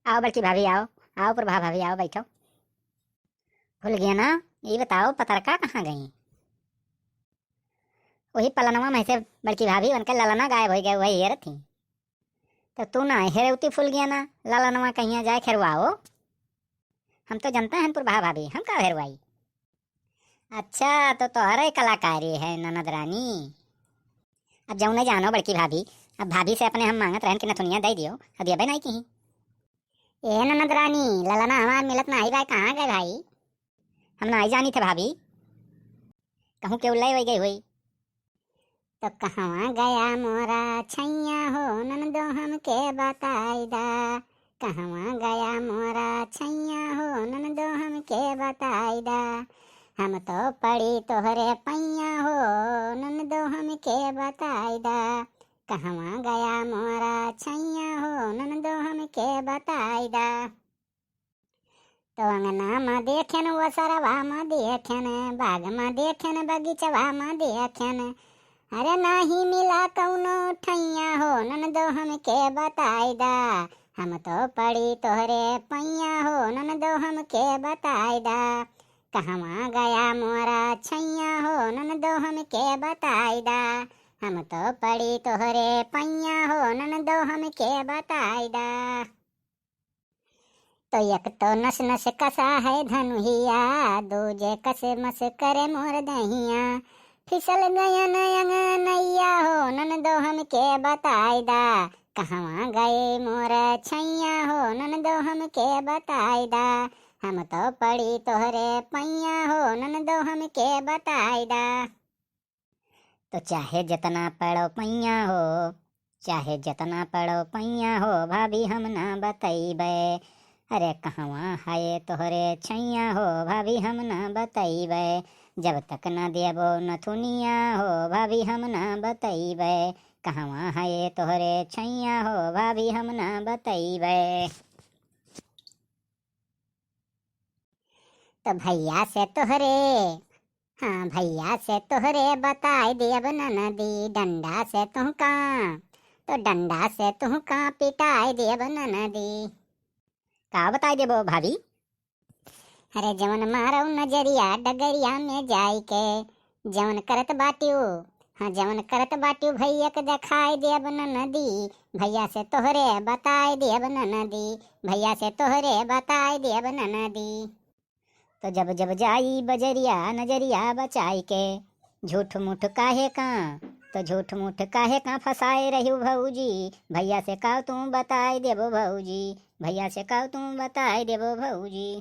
आओ बल्कि भाभी आओ। आओ प्रभा भाभी आओ बैठो। भूल गया ना? ये बताओ पतरका कहाँ गई? वही पलनवा में से बल्कि भाभी उनके ललना गायब हो गए वही हेर थी। तो तू ना हेरौती फूल गया ना ललनवा कहीं जाए खेरवाओ। हम तो जानते हैं प्रभा भाभी हम का हेरवाई। अच्छा तो तोहरे कलाकारी है ननद रानी। अब जाऊँ नहीं जानो बड़की भाभी। अब भाभी से अपने हम मांगत रहन के नथुनिया दे दियो। अब ये नहीं कहीं ए ननद रानी ललना हमार मिलत ना आई भाई कहाँ गए भाई? हम ना आई जानी थे भाभी। कहूँ के उल्लाई हो गई हुई। तो कहाँ गया मोरा छैया हो ननदो हमके बताई दा। कहाँ गया मोरा छैया हो ननदो हमके बताई दा। हम तो पड़ी तोहरे पैया हो ननदो हमके बताई दा। कहाँ गया मोरा छैया हो ननदो हमके बताई दा। तो अंगना में देखेन वो सरवा में देखेन बाग में देखेन बगीचवा में देखेन। अरे नाही मिला कौनो ठैया हो ननदो हमके बताई दा। हम तो पड़ी तोहरे पैया हो ननदो हमके बताई दा। कहवा गया मोरा छैया हो ननदो हमके बताई दा। हम तो पड़ी तोहरे पैया हो ननदो हमके बताई दा। तो एक तो नस नस कसा है धनुहिया दूजे कसे मस करे मोर दहिया। फिसल गया नैया हो ननदो हमके बताई दा। कहवा गए मोर छैया हो ननदो हमके बताई दा। हम तो पड़ी तोहरे पैया हो ननदो हमके बताई दा। तो चाहे जितना पड़ो पैया हो चाहे जितना पड़ो पैया हो भाभी हम ना बतैबे। अरे कहवा है तोहरे छैया हो भाभी हम ना बतैबे। जब तक न देबो नथुनिया हो भाभी हम ना बतैबे। कहवा है तोहरे छैया हो भाभी हम ना बतैबे। तो भैया से तोहरे हाँ भैया से तोहरे बताई देब ननदी डंडा से तुहका। तो डंडा से तुहका पिटाई देब ननदी। का बताई देबो भाभी? अरे जवन मारो नजरिया डगरिया में जाई के जवन करत बाटियो हाँ जवन करत बाटियो भैया के दिखाई देब ननदी। भैया से तोहरे बताई देब ननदी। भैया से तोहरे बताई देब ननदी। तो जब जब जाई बजरिया नजरिया बचाई के झूठ मूठ काहे का। तो झूठ मूठ काहे का फसाए रही भौजी। भैया से का तू बताई देबो भौजी। भैया से का तू बताई देबो भौजी।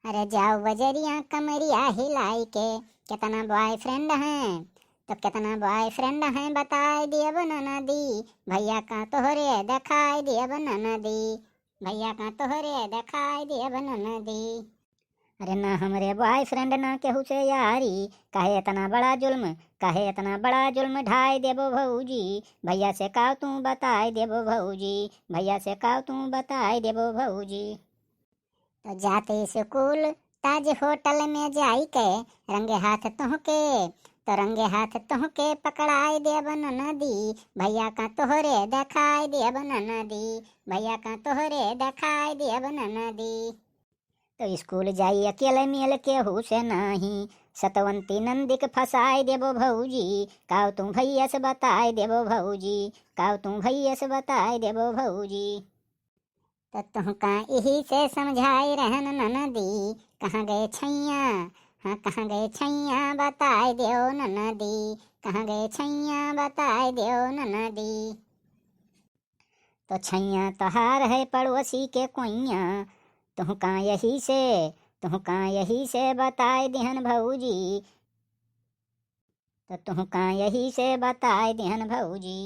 अरे जाओ बजरिया कमरिया हिलाई के कितना बॉयफ्रेंड हैं। तो कितना बॉयफ्रेंड हैं बताई देब ननदी। भैया का तोहरे दिखाई देब ननदी। भैया का तोहरे दिखाई देब ननदी। अरे ना हमरे बॉयफ्रेंड ना केहू से यारी काहे इतना बड़ा जुल्म काहे इतना बड़ा जुल्म ढाई देबो भौजी। भैया से का तू बताई देबो भौजी। भैया से का तू बताई देबो भौजी। तो जाते स्कूल ताज होटल में जाई के रंगे हाथ तुहके तो रंगे हाथ तुहके पकड़ाई देब ननदी। भैया का तोहरे दिखाई देब ननदी। भैया का तोहरे दिखाई देब ननदी। तो स्कूल जाई अकेले मिल केहू से नहीं सतवंती नंदी के फसाई देबो भौजी। काव तू भैया से बताई देबो भौजी। काव तू भैया से बताई देबो भौजी। तो तुहका यही से समझाई रहन ननदी कहाँ गए छैया। हाँ कहाँ गए छैया बताई देओ ननदी। कहाँ गए छैया बताई देओ ननदी। तो छैया तोहार है पड़ोसी के कोइया तुहका यही से बताए दिहन भौजी। तो तुहका यही से बताए दिहन भौजी।